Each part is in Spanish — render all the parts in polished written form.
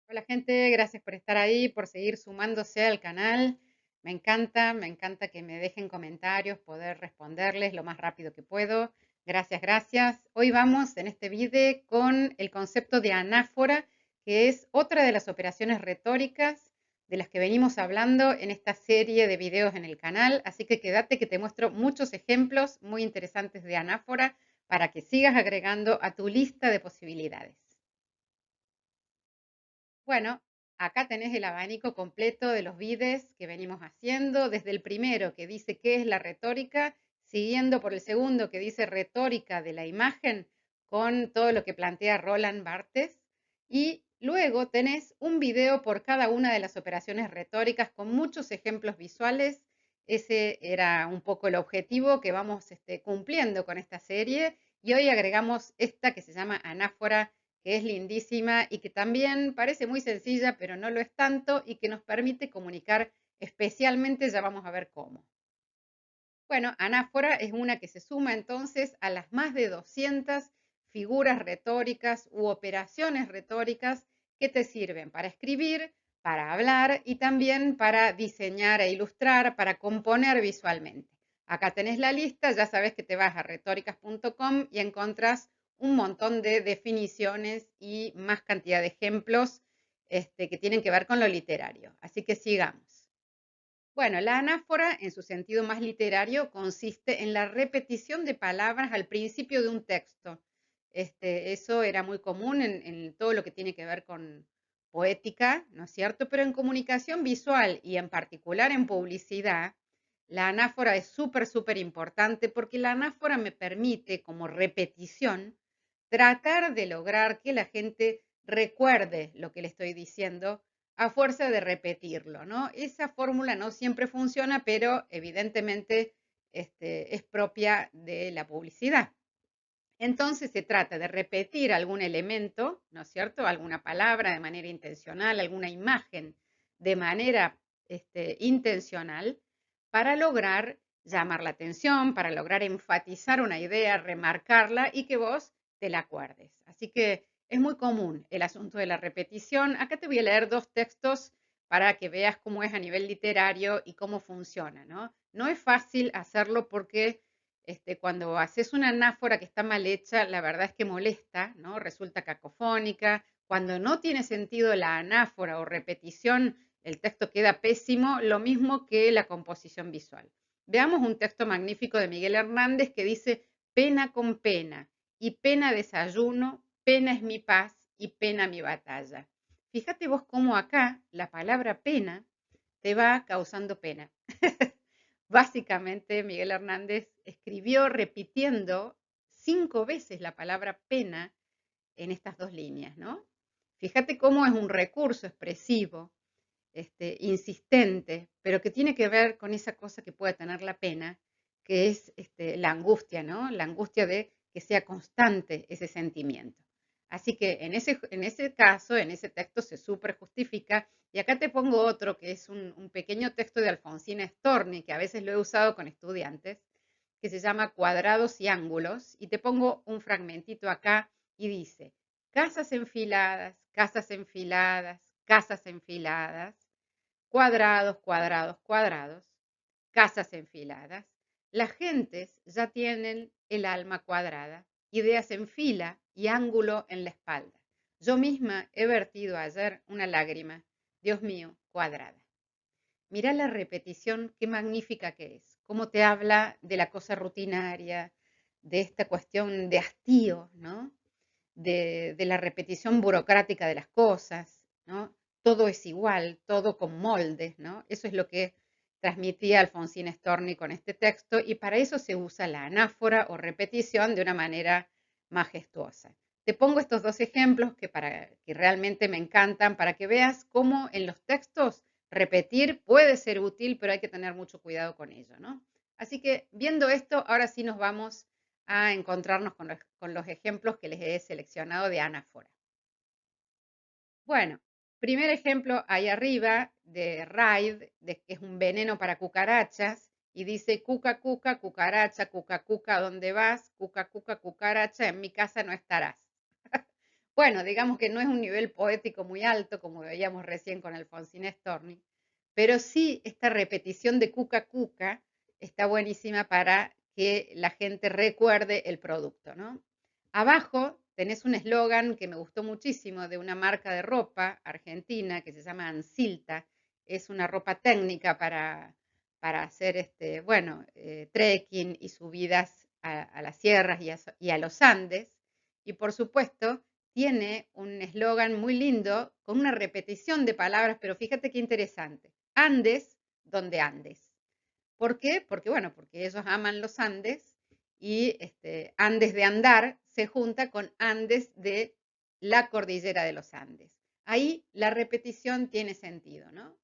Hola gente, gracias por estar ahí, por seguir sumándose al canal. Me encanta que me dejen comentarios, poder responderles lo más rápido que puedo. Gracias, gracias. Hoy vamos en este video con el concepto de anáfora, que es otra de las operaciones retóricas de las que venimos hablando en esta serie de videos en el canal. Así que quédate que te muestro muchos ejemplos muy interesantes de anáfora para que sigas agregando a tu lista de posibilidades. Bueno, acá tenés el abanico completo de los videos que venimos haciendo, desde el primero que dice qué es la retórica, siguiendo por el segundo que dice retórica de la imagen, con todo lo que plantea Roland Barthes, y luego tenés un video por cada una de las operaciones retóricas con muchos ejemplos visuales. Ese era un poco el objetivo que vamos cumpliendo con esta serie, y hoy agregamos esta que se llama anáfora, que es lindísima y que también parece muy sencilla, pero no lo es tanto, y que nos permite comunicar especialmente, ya vamos a ver cómo. Bueno, anáfora es una que se suma entonces a las más de 200 figuras retóricas u operaciones retóricas que te sirven para escribir, para hablar y también para diseñar e ilustrar, para componer visualmente. Acá tenés la lista, ya sabes que te vas a retóricas.com y encontrás un montón de definiciones y más cantidad de ejemplos que tienen que ver con lo literario. Así que sigamos. Bueno, la anáfora, en su sentido más literario, consiste en la repetición de palabras al principio de un texto. Eso era muy común en todo lo que tiene que ver con poética, ¿no es cierto? Pero en comunicación visual y en particular en publicidad, la anáfora es súper, súper importante porque la anáfora me permite, como repetición, tratar de lograr que la gente recuerde lo que le estoy diciendo a fuerza de repetirlo, ¿no? Esa fórmula no siempre funciona, pero evidentemente es propia de la publicidad. Entonces se trata de repetir algún elemento, ¿no es cierto? Alguna palabra de manera intencional, alguna imagen de manera intencional para lograr llamar la atención, para lograr enfatizar una idea, remarcarla y que vos te la acuerdes. Así que es muy común el asunto de la repetición. Acá te voy a leer dos textos para que veas cómo es a nivel literario y cómo funciona, ¿no? No es fácil hacerlo porque cuando haces una anáfora que está mal hecha, la verdad es que molesta, ¿no? Resulta cacofónica. Cuando no tiene sentido la anáfora o repetición, el texto queda pésimo, lo mismo que la composición visual. Veamos un texto magnífico de Miguel Hernández que dice, pena con pena, y pena desayuno, pena es mi paz y pena mi batalla. Fíjate vos cómo acá la palabra pena te va causando pena. Básicamente, Miguel Hernández escribió repitiendo 5 veces la palabra pena en estas dos líneas, ¿no? Fíjate cómo es un recurso expresivo, insistente, pero que tiene que ver con esa cosa que puede tener la pena, que es la angustia, ¿no? La angustia de que sea constante ese sentimiento. Así que en ese caso, en ese texto se súper justifica. Y acá te pongo otro que es un pequeño texto de Alfonsina Storni, que a veces lo he usado con estudiantes, que se llama Cuadrados y Ángulos. Y te pongo un fragmentito acá y dice, casas enfiladas, casas enfiladas, cuadrados, cuadrados, cuadrados, casas enfiladas. Las gentes ya tienen el alma cuadrada, ideas en fila y ángulo en la espalda. Yo misma he vertido ayer una lágrima, Dios mío, cuadrada. Mirá la repetición, qué magnífica que es, cómo te habla de la cosa rutinaria, de esta cuestión de hastío, ¿no? De la repetición burocrática de las cosas, ¿no? Todo es igual, todo con moldes, ¿no? Eso es lo que transmitía Alfonsín Storni con este texto y para eso se usa la anáfora o repetición de una manera majestuosa. Te pongo estos dos ejemplos que realmente me encantan para que veas cómo en los textos repetir puede ser útil, pero hay que tener mucho cuidado con ello, ¿no? Así que viendo esto, ahora sí nos vamos a encontrarnos con los ejemplos que les he seleccionado de anáfora. Bueno, primer ejemplo ahí arriba de Raid, que es un veneno para cucarachas, y dice cuca, cuca, cucaracha, cuca, cuca, ¿dónde vas? Cuca, cuca, cucaracha, en mi casa no estarás. Bueno, digamos que no es un nivel poético muy alto, como veíamos recién con Alfonsina Storni, pero sí esta repetición de cuca cuca está buenísima para que la gente recuerde el producto, ¿no? Abajo tenés un eslogan que me gustó muchísimo de una marca de ropa argentina que se llama Ansilta. Es una ropa técnica para hacer bueno, trekking y subidas a las sierras y a los Andes. Y por supuesto, tiene un eslogan muy lindo con una repetición de palabras, pero fíjate qué interesante. Andes, donde Andes. ¿Por qué? Porque, bueno, porque ellos aman los Andes y Andes de andar se junta con Andes de la cordillera de los Andes. Ahí la repetición tiene sentido, ¿no?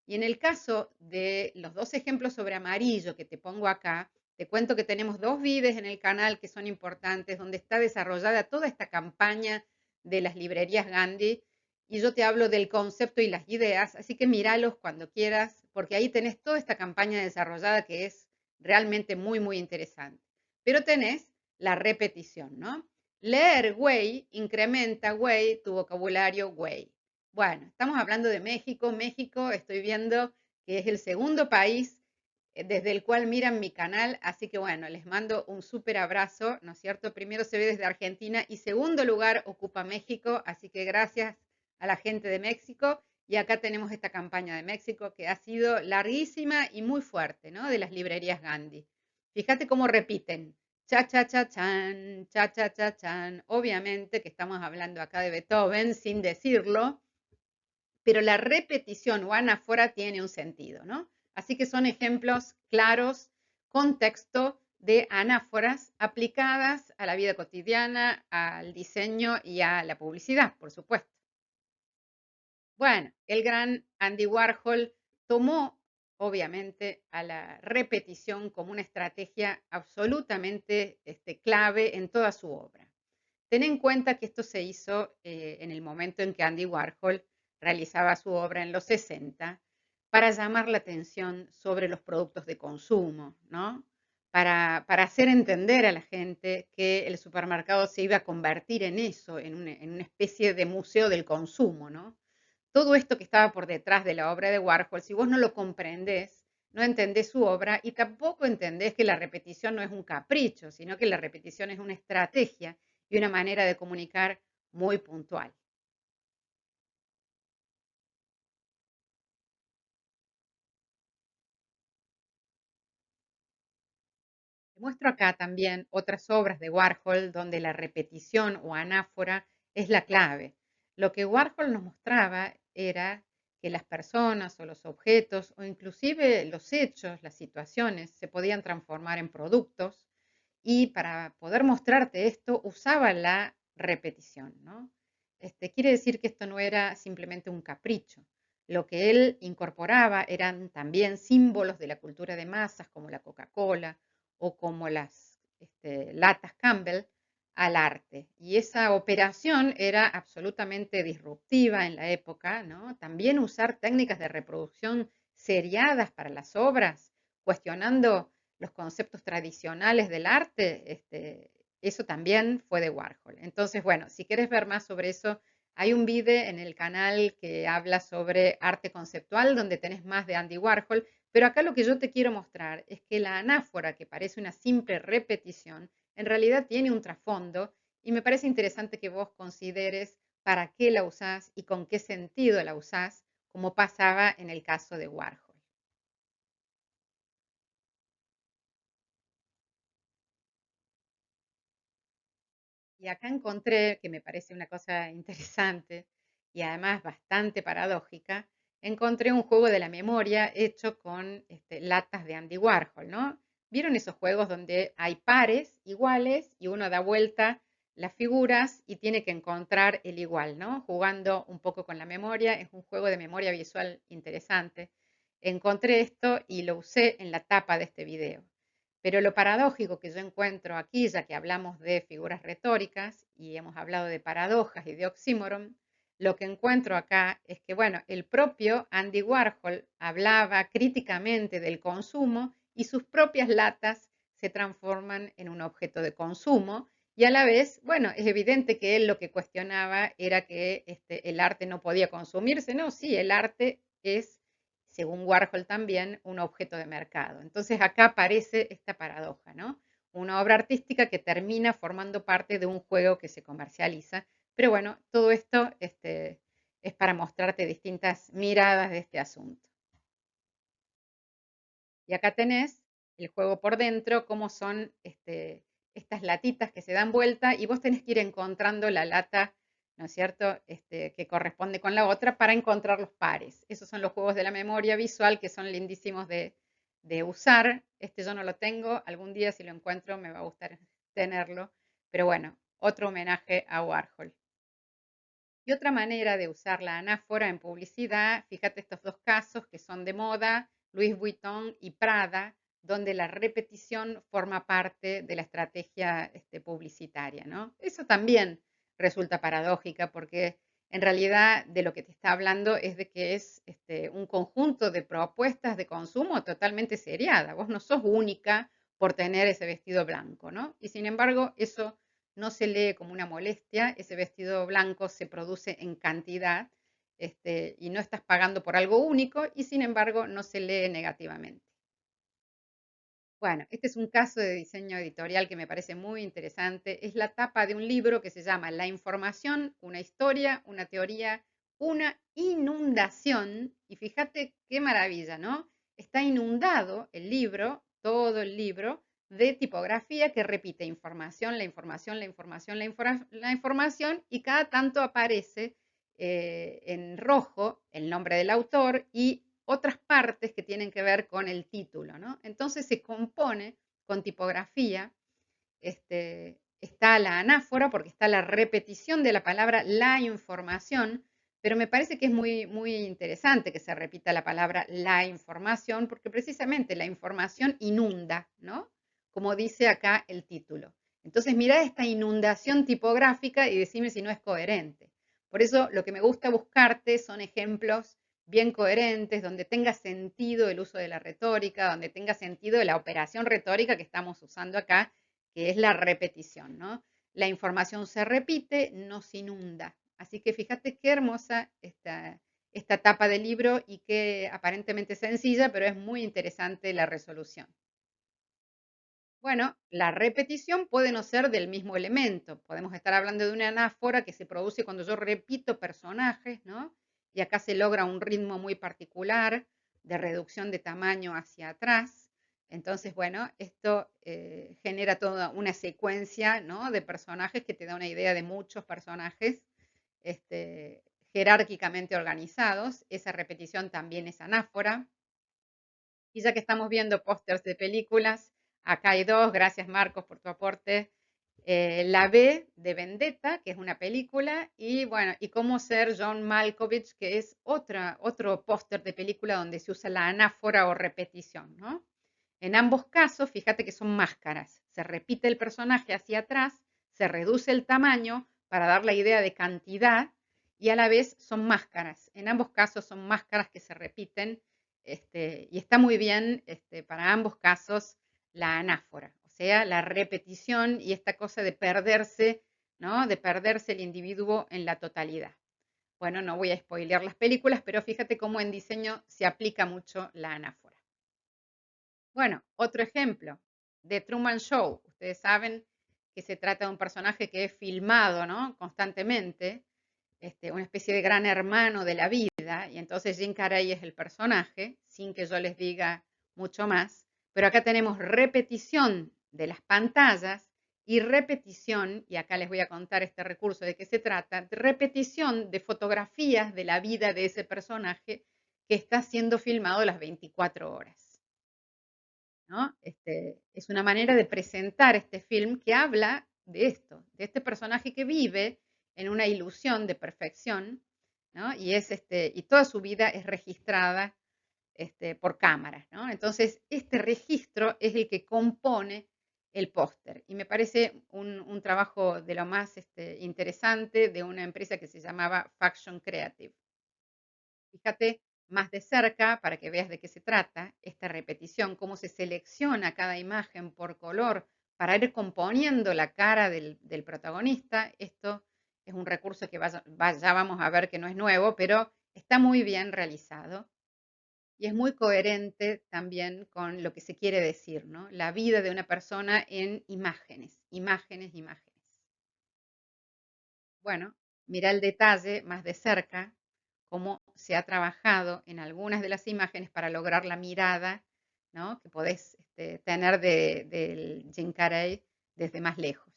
Y en el caso de los dos ejemplos sobre amarillo que te pongo acá, te cuento que tenemos dos videos en el canal que son importantes, donde está desarrollada toda esta campaña de las librerías Gandhi y yo te hablo del concepto y las ideas, así que míralos cuando quieras, porque ahí tenés toda esta campaña desarrollada que es realmente muy, muy interesante. Pero tenés la repetición, ¿no? Leer güey incrementa güey tu vocabulario güey. Bueno, estamos hablando de México. México, estoy viendo que es el segundo país desde el cual miran mi canal, así que bueno, les mando un súper abrazo, ¿no es cierto? Primero se ve desde Argentina y segundo lugar ocupa México, así que gracias a la gente de México. Y acá tenemos esta campaña de México que ha sido larguísima y muy fuerte, ¿no? De las librerías Gandhi. Fíjate cómo repiten. Cha, cha, cha, chan, cha, cha, cha, chan. Obviamente que estamos hablando acá de Beethoven sin decirlo, pero la repetición o anáfora tiene un sentido, ¿no? Así que son ejemplos claros, contexto de anáforas aplicadas a la vida cotidiana, al diseño y a la publicidad, por supuesto. Bueno, el gran Andy Warhol tomó, obviamente, a la repetición como una estrategia absolutamente clave en toda su obra. Ten en cuenta que esto se hizo en el momento en que Andy Warhol realizaba su obra en los 60 para llamar la atención sobre los productos de consumo, ¿no? Para hacer entender a la gente que el supermercado se iba a convertir en eso, en una especie de museo del consumo, ¿no? Todo esto que estaba por detrás de la obra de Warhol, si vos no lo comprendés, no entendés su obra y tampoco entendés que la repetición no es un capricho, sino que la repetición es una estrategia y una manera de comunicar muy puntual. Te muestro acá también otras obras de Warhol donde la repetición o anáfora es la clave. Lo que Warhol nos mostraba era que las personas o los objetos o inclusive los hechos, las situaciones, se podían transformar en productos y para poder mostrarte esto usaba la repetición, ¿no? Quiere decir que esto no era simplemente un capricho. Lo que él incorporaba eran también símbolos de la cultura de masas como la Coca-Cola o como las latas Campbell al arte. Y esa operación era absolutamente disruptiva en la época, ¿no? También usar técnicas de reproducción seriadas para las obras, cuestionando los conceptos tradicionales del arte, eso también fue de Warhol. Entonces, bueno, si quieres ver más sobre eso, hay un video en el canal que habla sobre arte conceptual, donde tenés más de Andy Warhol, pero acá lo que yo te quiero mostrar es que la anáfora, que parece una simple repetición, en realidad tiene un trasfondo y me parece interesante que vos consideres para qué la usás y con qué sentido la usás, como pasaba en el caso de Warhol. Y acá encontré, que me parece una cosa interesante y además bastante paradójica, encontré un juego de la memoria hecho con latas de Andy Warhol, ¿no? ¿Vieron esos juegos donde hay pares iguales y uno da vuelta las figuras y tiene que encontrar el igual, ¿no? Jugando un poco con la memoria, es un juego de memoria visual interesante. Encontré esto y lo usé en la tapa de este video. Pero lo paradójico que yo encuentro aquí, ya que hablamos de figuras retóricas y hemos hablado de paradojas y de oxímoron, lo que encuentro acá es que, bueno, el propio Andy Warhol hablaba críticamente del consumo y sus propias latas se transforman en un objeto de consumo Y a la vez, bueno, es evidente que él lo que cuestionaba era que el arte no podía consumirse. No, sí, el arte es, según Warhol también, un objeto de mercado. Entonces acá aparece esta paradoja, ¿no? Una obra artística que termina formando parte de un juego que se comercializa. Pero bueno, todo esto es para mostrarte distintas miradas de este asunto. Y acá tenés el juego por dentro, cómo son estas latitas que se dan vuelta y vos tenés que ir encontrando la lata, ¿no es cierto?, que corresponde con la otra para encontrar los pares. Esos son los juegos de la memoria visual que son lindísimos de usar. Este yo no lo tengo, algún día si lo encuentro me va a gustar tenerlo, pero bueno, otro homenaje a Warhol. Y otra manera de usar la anáfora en publicidad, fíjate estos dos casos que son de moda, Louis Vuitton y Prada, donde la repetición forma parte de la estrategia publicitaria, ¿no? Eso también resulta paradójica porque en realidad de lo que te está hablando es de que es un conjunto de propuestas de consumo totalmente seriada. Vos no sos única por tener ese vestido blanco, ¿no? Y sin embargo, eso no se lee como una molestia, ese vestido blanco se produce en cantidad y no estás pagando por algo único y sin embargo no se lee negativamente. Bueno, este es un caso de diseño editorial que me parece muy interesante. Es la tapa de un libro que se llama La información, una historia, una teoría, una inundación. Y fíjate qué maravilla, ¿no? Está inundado el libro, todo el libro, de tipografía que repite información, la información, la información, la información, y cada tanto aparece en rojo el nombre del autor y otras partes que tienen que ver con el título, ¿no? Entonces se compone con tipografía, está la anáfora porque está la repetición de la palabra la información, pero me parece que es muy, muy interesante que se repita la palabra la información porque precisamente la información inunda, ¿no? Como dice acá el título. Entonces mira esta inundación tipográfica y decime si no es coherente. Por eso lo que me gusta buscarte son ejemplos bien coherentes, donde tenga sentido el uso de la retórica, donde tenga sentido la operación retórica que estamos usando acá, que es la repetición, ¿no? La información se repite, no se inunda. Así que fíjate qué hermosa esta tapa del libro y qué aparentemente sencilla, pero es muy interesante la resolución. Bueno, la repetición puede no ser del mismo elemento. Podemos estar hablando de una anáfora que se produce cuando yo repito personajes, ¿no? Y acá se logra un ritmo muy particular de reducción de tamaño hacia atrás. Entonces, bueno, esto genera toda una secuencia, ¿no?, de personajes que te da una idea de muchos personajes este, jerárquicamente organizados. Esa repetición también es anáfora. Y ya que estamos viendo pósters de películas, acá hay dos, gracias Marcos por tu aporte. La B de Vendetta, que es una película, y bueno, y Cómo ser John Malkovich, que es otro póster de película donde se usa la anáfora o repetición, ¿no? En ambos casos, fíjate que son máscaras. Se repite el personaje hacia atrás, se reduce el tamaño para dar la idea de cantidad y a la vez son máscaras. En ambos casos son máscaras que se repiten y está muy bien para ambos casos la anáfora, o sea, la repetición y esta cosa de perderse, ¿no? De perderse el individuo en la totalidad. Bueno, no voy a spoilear las películas, pero fíjate cómo en diseño se aplica mucho la anáfora. Bueno, otro ejemplo, The Truman Show. Ustedes saben que se trata de un personaje que es filmado, ¿no?, constantemente, una especie de gran hermano de la vida, y entonces Jim Carrey es el personaje, sin que yo les diga mucho más, pero acá tenemos repetición de las pantallas y repetición, y acá les voy a contar este recurso de qué se trata, repetición de fotografías de la vida de ese personaje que está siendo filmado las 24 horas. ¿No? Es una manera de presentar este film que habla de esto, de este personaje que vive en una ilusión de perfección, ¿no? Y toda su vida es registrada por cámaras, ¿no? Entonces, este registro es el que compone el póster y me parece un trabajo de lo más interesante de una empresa que se llamaba Faction Creative. Fíjate más de cerca para que veas de qué se trata esta repetición, cómo se selecciona cada imagen por color para ir componiendo la cara del protagonista. Esto es un recurso que ya vamos a ver que no es nuevo, pero está muy bien realizado y es muy coherente también con lo que se quiere decir, ¿no? La vida de una persona en imágenes, imágenes, imágenes. Bueno, mira el detalle más de cerca, cómo se ha trabajado en algunas de las imágenes para lograr la mirada, ¿no? Que podés tener del Jim Carrey desde más lejos.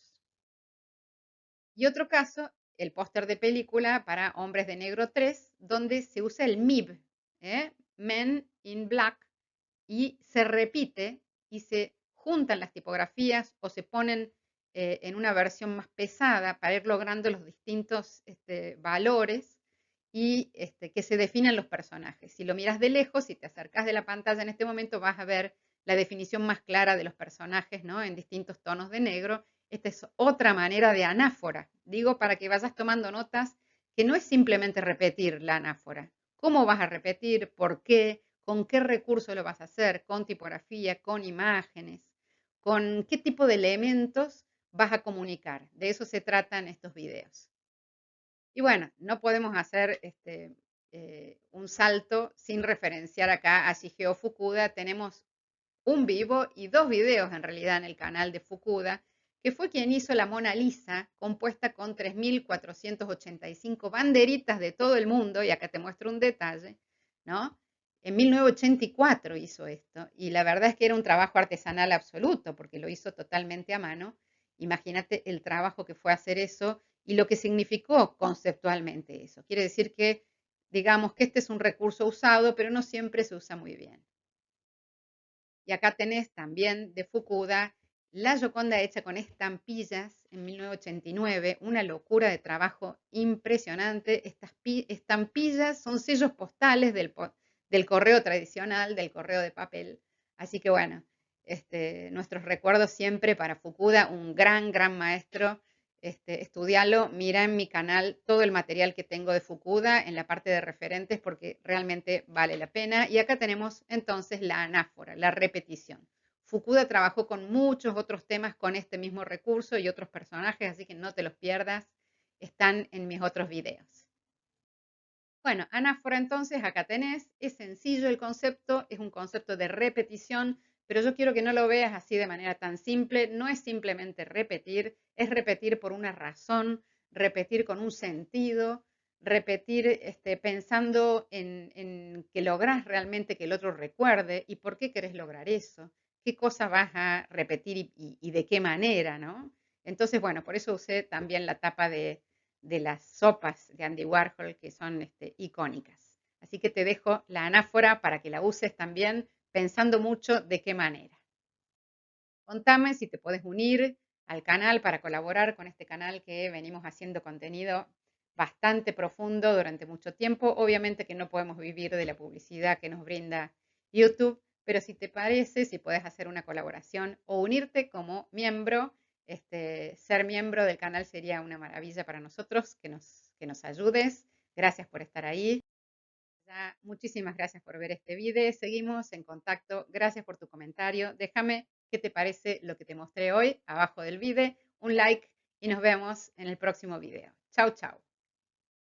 Y otro caso, el póster de película para Hombres de Negro 3, donde se usa el MIB, Men in Black, y se repite y se juntan las tipografías o se ponen en una versión más pesada para ir logrando los distintos valores y que se definan los personajes. Si lo miras de lejos, si te acercas de la pantalla en este momento, vas a ver la definición más clara de los personajes, ¿no? En distintos tonos de negro. Esta es otra manera de anáfora. Digo, para que vayas tomando notas, que no es simplemente repetir la anáfora. ¿Cómo vas a repetir? ¿Por qué? ¿Con qué recurso lo vas a hacer? ¿Con tipografía? ¿Con imágenes? ¿Con qué tipo de elementos vas a comunicar? De eso se tratan estos videos. Y bueno, no podemos hacer un salto sin referenciar acá a Shigeo Fukuda. Tenemos un vivo y dos videos en realidad en el canal de Fukuda, que fue quien hizo la Mona Lisa, compuesta con 3.485 banderitas de todo el mundo, y acá te muestro un detalle, ¿no? En 1984 hizo esto, y la verdad es que era un trabajo artesanal absoluto, porque lo hizo totalmente a mano. Imagínate el trabajo que fue hacer eso y lo que significó conceptualmente eso. Quiere decir que, digamos que este es un recurso usado, pero no siempre se usa muy bien. Y acá tenés también de Fukuda la Gioconda hecha con estampillas en 1989, una locura de trabajo impresionante. Estas estampillas son sellos postales del correo tradicional, del correo de papel. Así que bueno, nuestros recuerdos siempre para Fukuda, un gran, gran maestro. Estudialo, mira en mi canal todo el material que tengo de Fukuda en la parte de referentes porque realmente vale la pena. Y acá tenemos entonces la anáfora, la repetición. Fukuda trabajó con muchos otros temas con este mismo recurso y otros personajes, así que no te los pierdas, están en mis otros videos. Bueno, anáfora entonces, acá tenés, es sencillo el concepto, es un concepto de repetición, pero yo quiero que no lo veas así de manera tan simple, no es simplemente repetir, es repetir por una razón, repetir con un sentido, repetir pensando en que lográs realmente que el otro recuerde y por qué querés lograr eso, qué cosa vas a repetir y de qué manera, ¿no? Entonces, bueno, por eso usé también la tapa de las sopas de Andy Warhol que son icónicas. Así que te dejo la anáfora para que la uses también pensando mucho de qué manera. Contame si te puedes unir al canal para colaborar con este canal que venimos haciendo contenido bastante profundo durante mucho tiempo. Obviamente que no podemos vivir de la publicidad que nos brinda YouTube, pero si te parece, si puedes hacer una colaboración o unirte como miembro, ser miembro del canal sería una maravilla para nosotros, que nos ayudes. Gracias por estar ahí. Ya, muchísimas gracias por ver este video. Seguimos en contacto. Gracias por tu comentario. Déjame qué te parece lo que te mostré hoy abajo del video. Un like y nos vemos en el próximo video. Chau, chau.